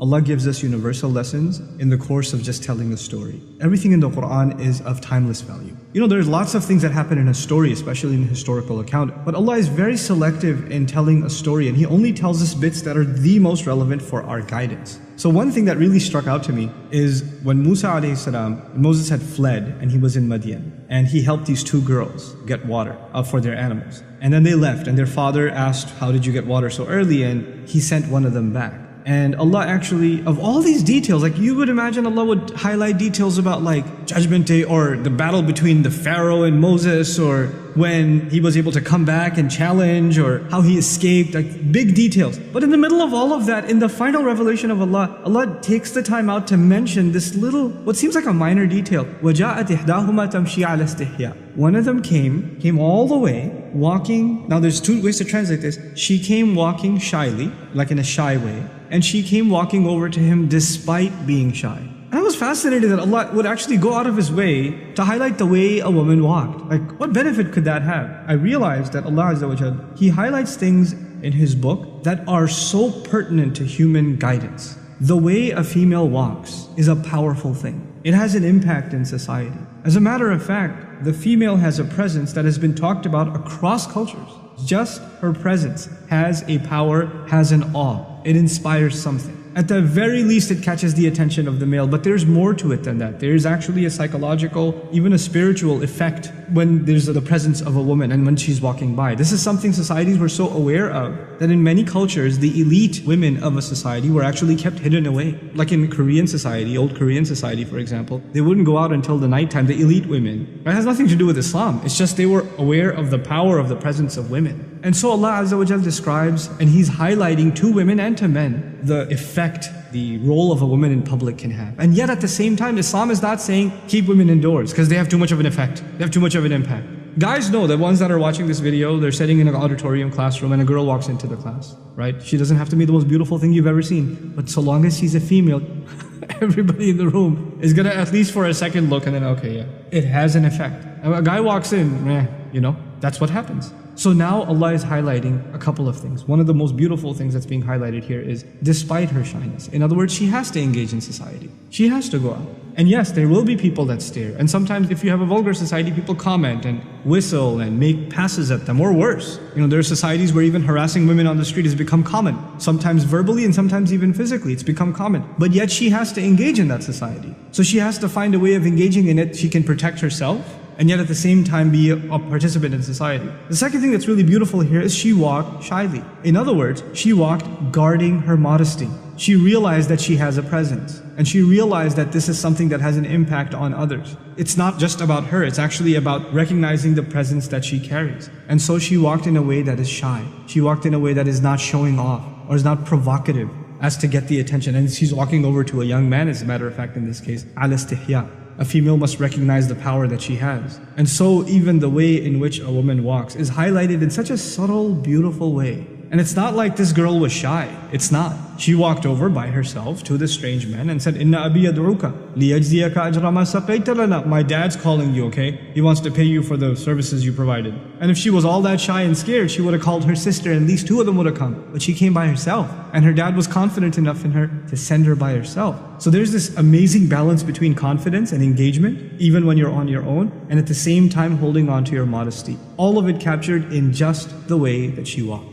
Allah gives us universal lessons in the course of just telling a story. Everything in the Quran is of timeless value. There's lots of things that happen in a story, especially in a historical account, but Allah is very selective in telling a story, and He only tells us bits that are the most relevant for our guidance. So one thing that really struck out to me is when Moses had fled and he was in Madian, and he helped these two girls get water for their animals. And then they left, and their father asked, how did you get water so early? And he sent one of them back. And Allah actually, of all these details, like you would imagine Allah would highlight details about like Judgment Day or the battle between the Pharaoh and Moses, or when he was able to come back and challenge, or how he escaped, like big details. But in the middle of all of that, in the final revelation of Allah, Allah takes the time out to mention this little, what seems like a minor detail. وَجَاءَتْ إِحْدَاهُمَا تَمْشِي عَلَى اسْتِحْيَاءٍ. One of them came all the way, walking. Now there's two ways to translate this. She came walking shyly, like in a shy way, and she came walking over to him despite being shy. And I was fascinated that Allah would actually go out of His way to highlight the way a woman walked. Like, what benefit could that have? I realized that Allah Azza wa Jal, He highlights things in His book that are so pertinent to human guidance. The way a female walks is a powerful thing. It has an impact in society. As a matter of fact, the female has a presence that has been talked about across cultures. Just her presence has a power, has an awe. It inspires something. At the very least, it catches the attention of the male, but there's more to it than that. There is actually a psychological, even a spiritual effect when there's the presence of a woman and when she's walking by. This is something societies were so aware of that in many cultures, the elite women of a society were actually kept hidden away. Like in Korean society, old Korean society for example, they wouldn't go out until the nighttime, the elite women. It has nothing to do with Islam. It's just they were aware of the power of the presence of women. And so Allah Azza wa Jal describes, and He's highlighting to women and to men, the effect the role of a woman in public can have. And yet at the same time, Islam is not saying keep women indoors because they have too much of an effect. They have too much of an impact. Guys know, the ones that are watching this video, they're sitting in an auditorium classroom and a girl walks into the class, right? She doesn't have to be the most beautiful thing you've ever seen, but so long as she's a female, everybody in the room is gonna at least for a second look and then, okay, yeah, it has an effect. And a guy walks in, that's what happens. So now Allah is highlighting a couple of things. One of the most beautiful things that's being highlighted here is despite her shyness. In other words, she has to engage in society. She has to go out. And yes, there will be people that stare. And sometimes if you have a vulgar society, people comment and whistle and make passes at them, or worse. There are societies where even harassing women on the street has become common. Sometimes verbally and sometimes even physically, it's become common. But yet she has to engage in that society. So she has to find a way of engaging in it. She can protect herself, and yet at the same time be a participant in society. The second thing that's really beautiful here is she walked shyly. In other words, she walked guarding her modesty. She realized that she has a presence, and she realized that this is something that has an impact on others. It's not just about her, it's actually about recognizing the presence that she carries. And so she walked in a way that is shy. She walked in a way that is not showing off, or is not provocative as to get the attention. And she's walking over to a young man, as a matter of fact in this case, ala istihya. A female must recognize the power that she has. And so even the way in which a woman walks is highlighted in such a subtle, beautiful way. And it's not like this girl was shy. It's not. She walked over by herself to this strange man and said, Inna abi yad'uka liyajziyaka ajra ma saqayta lana. My dad's calling you, okay? He wants to pay you for the services you provided. And if she was all that shy and scared, she would have called her sister, and at least two of them would have come. But she came by herself, and her dad was confident enough in her to send her by herself. So there's this amazing balance between confidence and engagement, even when you're on your own, and at the same time holding on to your modesty. All of it captured in just the way that she walked.